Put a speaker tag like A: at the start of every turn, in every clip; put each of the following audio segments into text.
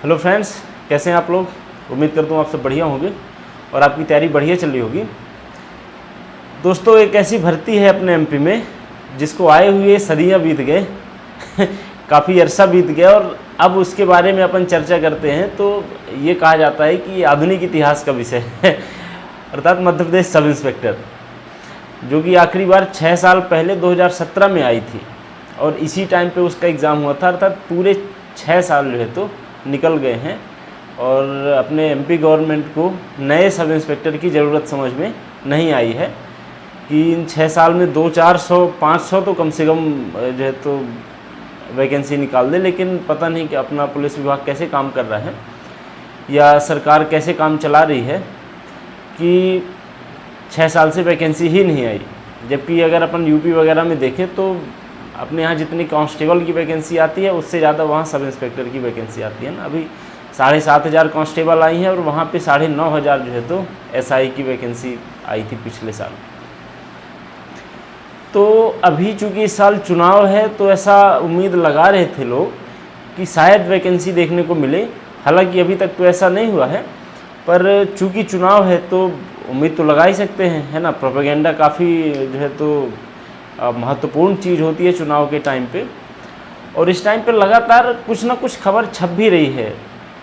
A: Hello friends, कैसे हैं आप लोग। उम्मीद करता हूँ आप सब बढ़िया होंगे और आपकी तैयारी बढ़िया चल रही होगी। दोस्तों, एक ऐसी भर्ती है अपने एमपी में जिसको आए हुए सदियाँ बीत गए काफ़ी अरसा बीत गया और अब उसके बारे में अपन चर्चा करते हैं तो ये कहा जाता है कि ये आधुनिक इतिहास का विषय है अर्थात मध्य प्रदेश सब इंस्पेक्टर, जो कि आखिरी बार 6 साल पहले 2017 में आई थी और इसी टाइम पे उसका एग्ज़ाम हुआ था। अर्थात पूरे 6 साल जो है तो निकल गए हैं और अपने एमपी गवर्नमेंट को नए सब इंस्पेक्टर की ज़रूरत समझ में नहीं आई है कि इन 6 साल में 200-400-500 तो कम से कम जो है तो वैकेंसी निकाल दे। लेकिन पता नहीं कि अपना पुलिस विभाग कैसे काम कर रहा है या सरकार कैसे काम चला रही है कि 6 साल से वैकेंसी ही नहीं आई। जबकि अगर अपन यूपी वगैरह में देखें तो अपने यहाँ जितनी कांस्टेबल की वैकेंसी आती है उससे ज़्यादा वहाँ सब इंस्पेक्टर की वैकेंसी आती है ना। अभी 7,500 कांस्टेबल आई हैं और वहाँ पे 9,500 जो है तो एसआई की वैकेंसी आई थी पिछले साल। तो अभी चूँकि इस साल चुनाव है तो ऐसा उम्मीद लगा रहे थे लोग कि शायद वैकेंसी देखने को मिले। हालांकि अभी तक तो ऐसा नहीं हुआ है, पर चूँकि चुनाव है तो उम्मीद तो लगा ही सकते हैं, है ना। प्रोपेगेंडा काफ़ी जो है तो महत्वपूर्ण चीज़ होती है चुनाव के टाइम पे, और इस टाइम पे लगातार कुछ ना कुछ खबर छप भी रही है।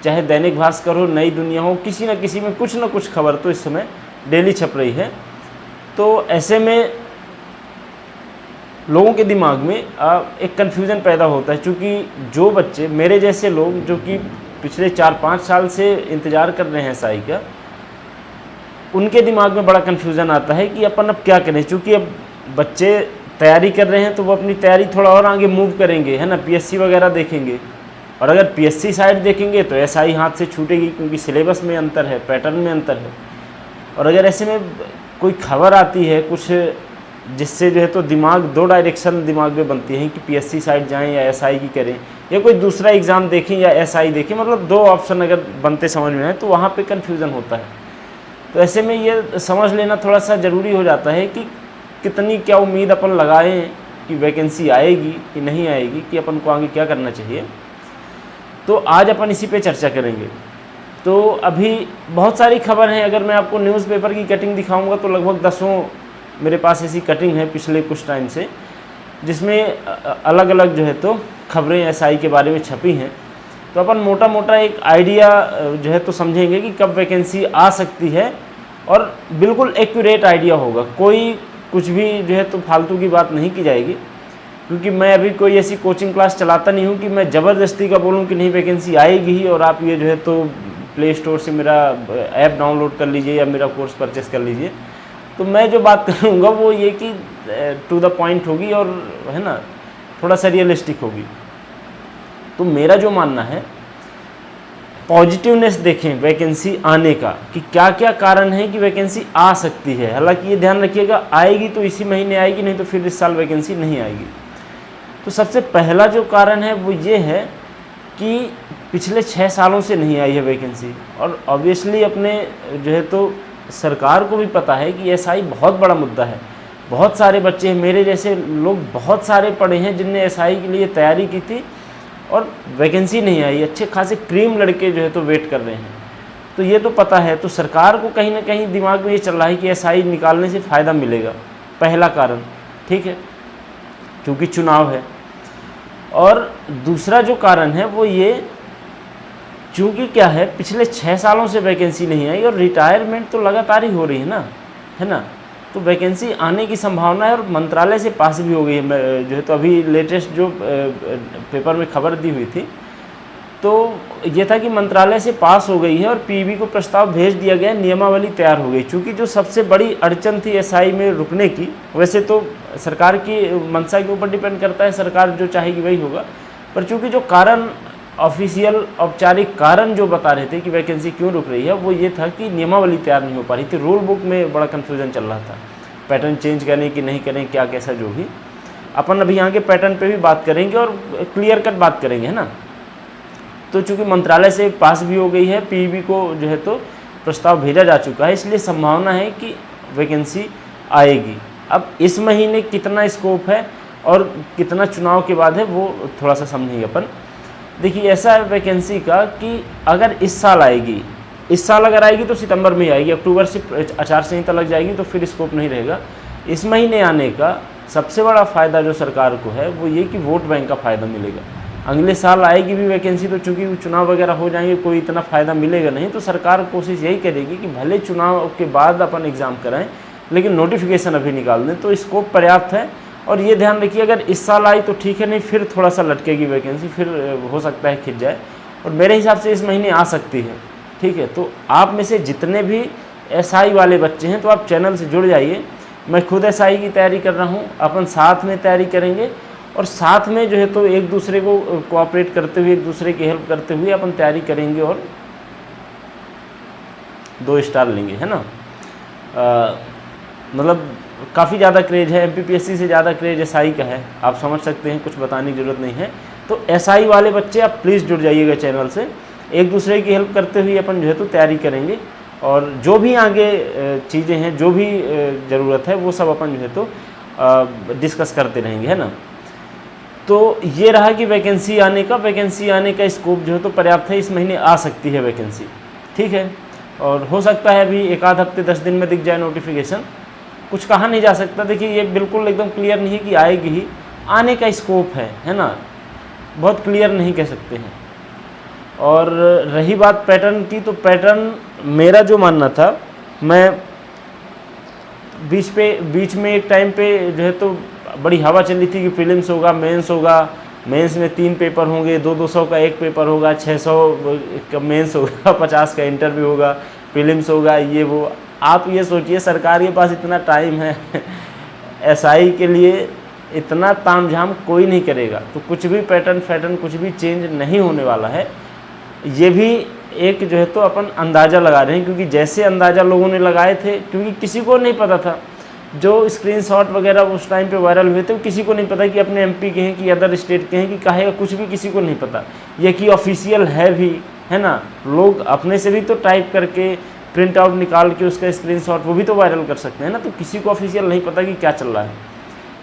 A: चाहे दैनिक भास्कर हो, नई दुनिया हो, किसी न किसी में कुछ ना कुछ खबर तो इस समय डेली छप रही है। तो ऐसे में लोगों के दिमाग में एक कन्फ्यूज़न पैदा होता है, क्योंकि जो बच्चे मेरे जैसे लोग जो कि पिछले 4-5 साल से इंतज़ार कर रहे हैं एसआई का, उनके दिमाग में बड़ा कन्फ्यूज़न आता है कि अपन अब क्या करें। क्योंकि अब बच्चे तैयारी कर रहे हैं तो वो अपनी तैयारी थोड़ा और आगे मूव करेंगे, है ना। पीएससी वगैरह देखेंगे, और अगर पीएससी साइड देखेंगे तो एसआई हाथ से छूटेगी, क्योंकि सिलेबस में अंतर है, पैटर्न में अंतर है। और अगर ऐसे में कोई खबर आती है कुछ जिससे जो है तो दिमाग 2 डायरेक्शन दिमाग में बनती है कि पीएससी साइड जाएं या एसआई की करें या कोई दूसरा एग्ज़ाम देखें या एसआई देखें, मतलब 2 ऑप्शन अगर बनते समझ में आए तो वहाँ पे कन्फ्यूज़न होता है। तो ऐसे में ये समझ लेना थोड़ा सा ज़रूरी हो जाता है कि कितनी क्या उम्मीद अपन लगाएं कि वैकेंसी आएगी कि नहीं आएगी, कि अपन को आगे क्या करना चाहिए। तो आज अपन इसी पे चर्चा करेंगे। तो अभी बहुत सारी खबर हैं। अगर मैं आपको न्यूज़पेपर की कटिंग दिखाऊंगा तो लगभग 10 मेरे पास ऐसी कटिंग है पिछले कुछ टाइम से, जिसमें अलग अलग जो है तो खबरें एसआई के बारे में छपी हैं। तो अपन मोटा मोटा एक आइडिया जो है तो समझेंगे कि कब वैकेंसी आ सकती है, और बिल्कुल एक्यूरेट आइडिया होगा। कोई कुछ भी जो है तो फालतू की बात नहीं की जाएगी, क्योंकि मैं अभी कोई ऐसी कोचिंग क्लास चलाता नहीं हूँ कि मैं ज़बरदस्ती का बोलूँ कि नहीं वैकेंसी आएगी ही और आप ये जो है तो प्ले स्टोर से मेरा ऐप डाउनलोड कर लीजिए या मेरा कोर्स परचेस कर लीजिए। तो मैं जो बात करूँगा वो ये कि टू द पॉइंट होगी और, है ना, थोड़ा सा रियलिस्टिक होगी। तो मेरा जो मानना है, पॉजिटिवनेस देखें वैकेंसी आने का कि क्या क्या कारण है कि वैकेंसी आ सकती है। हालांकि ये ध्यान रखिएगा, आएगी तो इसी महीने आएगी, नहीं तो फिर इस साल वैकेंसी नहीं आएगी। तो सबसे पहला जो कारण है वो ये है कि पिछले 6 सालों से नहीं आई है वैकेंसी, और ऑब्वियसली अपने जो है तो सरकार को भी पता है कि एसआई बहुत बड़ा मुद्दा है। बहुत सारे बच्चे हैं, मेरे जैसे लोग बहुत सारे पढ़े हैं जिनने एसआई के लिए तैयारी की थी और वैकेंसी नहीं आई। अच्छे खासे क्रीम लड़के जो है तो वेट कर रहे हैं। तो ये तो पता है। तो सरकार को कहीं ना कहीं दिमाग में ये चल रहा है कि एसआई निकालने से फ़ायदा मिलेगा, पहला कारण, ठीक है, क्योंकि चुनाव है। और दूसरा जो कारण है वो ये, चूँकि क्या है, पिछले 6 सालों से वैकेंसी नहीं आई और रिटायरमेंट तो लगातार ही हो रही है ना, है ना। तो वैकेंसी आने की संभावना है और मंत्रालय से पास भी हो गई है। जो है तो अभी लेटेस्ट जो पेपर में खबर दी हुई थी तो ये था कि मंत्रालय से पास हो गई है और पीबी को प्रस्ताव भेज दिया गया, नियमावली तैयार हो गई। चूँकि जो सबसे बड़ी अड़चन थी एसआई में रुकने की, वैसे तो सरकार की मंशा के ऊपर डिपेंड करता है, सरकार जो चाहेगी वही होगा, पर चूँकि जो कारण ऑफिशियल औपचारिक कारण जो बता रहे थे कि वैकेंसी क्यों रुक रही है वो ये था कि नियमावली तैयार नहीं हो पा रही थी। रूल बुक में बड़ा कन्फ्यूज़न चल रहा था, पैटर्न चेंज करें कि नहीं करें, क्या कैसा जो भी। अपन अभी यहाँ के पैटर्न पे भी बात करेंगे और क्लियर कट बात करेंगे, है ना। तो चूँकि मंत्रालय से पास भी हो गई है, पीईबी को जो है तो प्रस्ताव भेजा जा चुका है, इसलिए संभावना है कि वैकेंसी आएगी। अब इस महीने कितना स्कोप है और कितना चुनाव के बाद है वो थोड़ा सा समझेंगे अपन। देखिए ऐसा है वैकेंसी का कि अगर इस साल आएगी, इस साल अगर आएगी तो सितंबर में ही आएगी, अक्टूबर से आचार संहिता लग जाएगी तो फिर स्कोप नहीं रहेगा। इस महीने आने का सबसे बड़ा फ़ायदा जो सरकार को है वो ये कि वोट बैंक का फ़ायदा मिलेगा। अगले साल आएगी भी वैकेंसी तो चूँकि चुनाव वगैरह हो जाएंगे, कोई इतना फ़ायदा मिलेगा नहीं, तो सरकार कोशिश यही करेगी कि भले चुनाव के बाद अपन एग्ज़ाम कराएं लेकिन नोटिफिकेशन अभी निकाल दें, तो स्कोप पर्याप्त है। और ये ध्यान रखिए अगर इस साल आई तो ठीक है, नहीं फिर थोड़ा सा लटकेगी वैकेंसी, फिर हो सकता है खिंच जाए, और मेरे हिसाब से इस महीने आ सकती है। ठीक है, तो आप में से जितने भी एसआई वाले बच्चे हैं तो आप चैनल से जुड़ जाइए। मैं खुद एसआई की तैयारी कर रहा हूँ, अपन साथ में तैयारी करेंगे और साथ में जो है तो एक दूसरे को कोऑपरेट करते हुए, एक दूसरे की हेल्प करते हुए अपन तैयारी करेंगे और 2 स्टार लेंगे, है ना। मतलब काफ़ी ज़्यादा क्रेज है, एमपीपीएससी से ज़्यादा क्रेज एसआई का है, आप समझ सकते हैं, कुछ बताने की ज़रूरत नहीं है। तो एसआई वाले बच्चे आप प्लीज़ जुड़ जाइएगा चैनल से, एक दूसरे की हेल्प करते हुए अपन जो है तो तैयारी करेंगे, और जो भी आगे चीज़ें हैं, जो भी ज़रूरत है वो सब अपन जो है तो डिस्कस करते रहेंगे, है ना। तो ये रहा कि वैकेंसी आने का स्कोप जो है तो पर्याप्त है, इस महीने आ सकती है वैकेंसी। ठीक है, और हो सकता है अभी 1 आध हफ्ते 10 दिन में दिख जाए नोटिफिकेशन, कुछ कहा नहीं जा सकता। देखिए ये बिल्कुल एकदम क्लियर नहीं है कि आएगी ही, आने का स्कोप है ना, बहुत क्लियर नहीं कह सकते हैं। और रही बात पैटर्न की, तो पैटर्न मेरा जो मानना था, मैं बीच में एक टाइम पे जो है तो बड़ी हवा चली थी कि प्रीलिम्स होगा, मेंस होगा, मेंस में 3 पेपर होंगे, 200 का एक पेपर होगा, 600 का मेंस होगा, 50 का इंटरव्यू होगा, प्रीलिम्स होगा, ये वो। आप ये सोचिए सरकार के पास इतना टाइम है एसआई के लिए इतना तामझाम कोई नहीं करेगा, तो कुछ भी पैटर्न कुछ भी चेंज नहीं होने वाला है। ये भी एक जो है तो अपन अंदाज़ा लगा रहे हैं, क्योंकि जैसे अंदाज़ा लोगों ने लगाए थे, क्योंकि किसी को नहीं पता था, जो स्क्रीनशॉट वगैरह उस टाइम पे वायरल हुए थे, किसी को नहीं पता कि अपने एमपी के हैं कि अदर स्टेट के हैं कि काहे का, कुछ भी किसी को नहीं पता। ये कि ऑफिशियल है भी, है ना, लोग अपने से भी तो टाइप करके प्रिंट आउट निकाल के उसका स्क्रीनशॉट वो भी तो वायरल कर सकते हैं ना, तो किसी को ऑफिशियल नहीं पता कि क्या चल रहा है।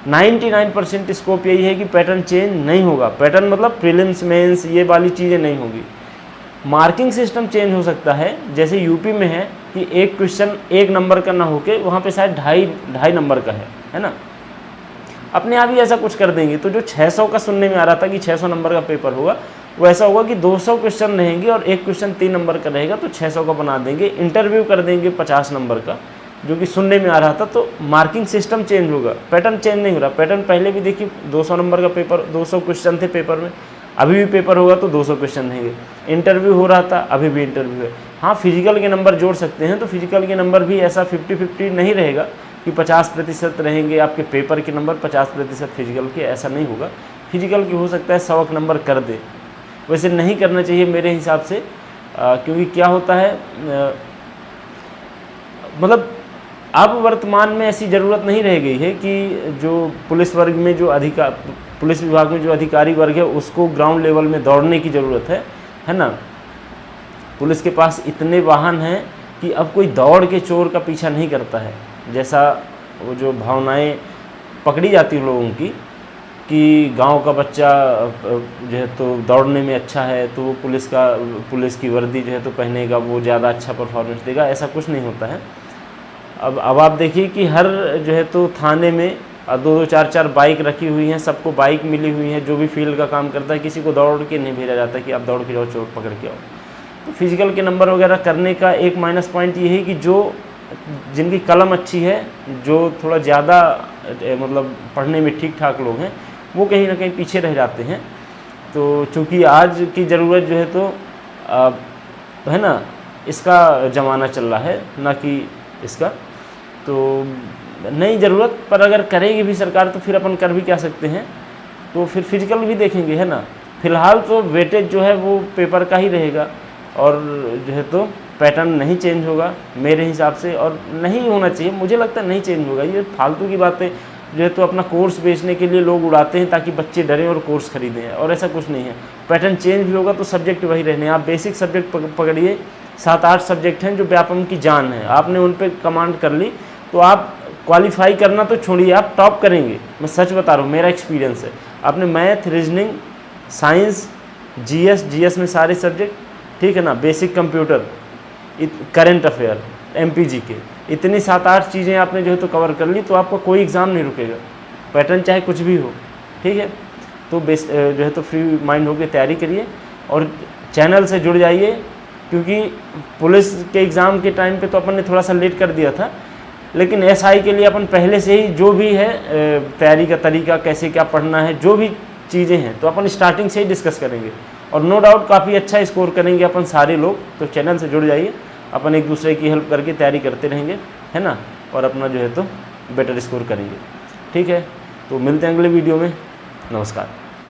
A: 99% स्कोप यही है कि पैटर्न चेंज नहीं होगा। पैटर्न मतलब प्रीलिम्स मेंस ये वाली चीज़ें नहीं होगी। मार्किंग सिस्टम चेंज हो सकता है, जैसे यूपी में है कि एक क्वेश्चन 1 नंबर का ना होके वहाँ पे शायद 2.5 नंबर का है ना, अपने आप ही ऐसा कुछ कर देंगे। तो जो 600 का सुनने में आ रहा था कि 600 नंबर का पेपर होगा, वो ऐसा होगा कि 200 क्वेश्चन रहेंगे और एक क्वेश्चन 3 नंबर का रहेगा, तो 600 का बना देंगे। इंटरव्यू कर देंगे 50 नंबर का, जो कि सुनने में आ रहा था। तो मार्किंग सिस्टम चेंज होगा, पैटर्न चेंज नहीं हो रहा। पैटर्न पहले भी देखिए 200 नंबर का पेपर, 200 क्वेश्चन थे पेपर में, अभी भी पेपर होगा तो 200 क्वेश्चन रहेंगे। इंटरव्यू हो रहा था, अभी भी इंटरव्यू है। हाँ, फिजिकल के नंबर जोड़ सकते हैं, तो फिजिकल के नंबर भी ऐसा 50-50 नहीं रहेगा कि 50% रहेंगे आपके पेपर के नंबर, 50% फिजिकल के, ऐसा नहीं होगा। फिजिकल के हो सकता है 100 नंबर कर दे, वैसे नहीं करना चाहिए मेरे हिसाब से, क्योंकि क्या होता है, मतलब अब वर्तमान में ऐसी ज़रूरत नहीं रह गई है कि जो पुलिस वर्ग में जो पुलिस विभाग में जो अधिकारी वर्ग है उसको ग्राउंड लेवल में दौड़ने की ज़रूरत है ना। पुलिस के पास इतने वाहन हैं कि अब कोई दौड़ के चोर का पीछा नहीं करता है, जैसा वो जो भावनाएं पकड़ी जाती हैं लोगों की कि गांव का बच्चा जो है तो दौड़ने में अच्छा है तो वो पुलिस की वर्दी जो है तो पहनेगा, वो ज़्यादा अच्छा परफॉर्मेंस देगा, ऐसा कुछ नहीं होता है। अब आप देखिए कि हर जो है तो थाने में 2-2, 4-4 बाइक रखी हुई हैं, सबको बाइक मिली हुई है, जो भी फील्ड का काम करता है, किसी को दौड़ के नहीं भेजा जाता कि आप दौड़ के जाओ चोर पकड़ के आओ। तो फिजिकल के नंबर वगैरह करने का एक माइनस पॉइंट ये है कि जिनकी कलम अच्छी है, जो थोड़ा ज़्यादा मतलब पढ़ने में ठीक ठाक लोग हैं, वो कहीं ना कहीं पीछे रह जाते हैं। तो चूँकि आज की ज़रूरत जो है तो है ना, इसका ज़माना चल रहा है, ना कि इसका, तो नहीं ज़रूरत, पर अगर करेगी भी सरकार तो फिर अपन कर भी क्या सकते हैं, तो फिर फिजिकल भी देखेंगे, है ना। फिलहाल तो वेटेज जो है वो पेपर का ही रहेगा, और जो है तो पैटर्न नहीं चेंज होगा मेरे हिसाब से, और नहीं होना चाहिए, मुझे लगता है नहीं चेंज होगा। ये फालतू की बातें जो है तो अपना कोर्स बेचने के लिए लोग उड़ाते हैं ताकि बच्चे डरें और कोर्स खरीदें, और ऐसा कुछ नहीं है। पैटर्न चेंज भी होगा तो सब्जेक्ट वही रहने। आप बेसिक सब्जेक्ट पकड़िए, 7-8 सब्जेक्ट हैं जो व्यापम की जान है, आपने उन पर कमांड कर ली तो आप क्वालिफाई करना तो छोड़िए, आप टॉप करेंगे। मैं सच बता रहा हूँ, मेरा एक्सपीरियंस है। आपने मैथ, रीजनिंग, साइंस जीएस में सारे सब्जेक्ट, ठीक है ना, basic computer, current affair, MPG के, इतनी 7-8 चीज़ें आपने जो है तो कवर कर ली, तो आपका कोई एग्ज़ाम नहीं रुकेगा, पैटर्न चाहे कुछ भी हो, ठीक है। तो जो है तो फ्री माइंड होकर तैयारी करिए और चैनल से जुड़ जाइए, क्योंकि पुलिस के एग्ज़ाम के टाइम पे तो अपन ने थोड़ा सा लेट कर दिया था, लेकिन एसआई के लिए अपन पहले से ही जो भी है तैयारी का तरीका, कैसे क्या पढ़ना है, जो भी चीज़ें हैं, तो अपन स्टार्टिंग से ही डिस्कस करेंगे और नो डाउट काफ़ी अच्छा स्कोर करेंगे अपन सारे लोग। तो चैनल से जुड़ जाइए, अपन एक दूसरे की हेल्प करके तैयारी करते रहेंगे, है ना, और अपना जो है तो बेटर स्कोर करेंगे, ठीक है। तो मिलते हैं अगले वीडियो में, नमस्कार।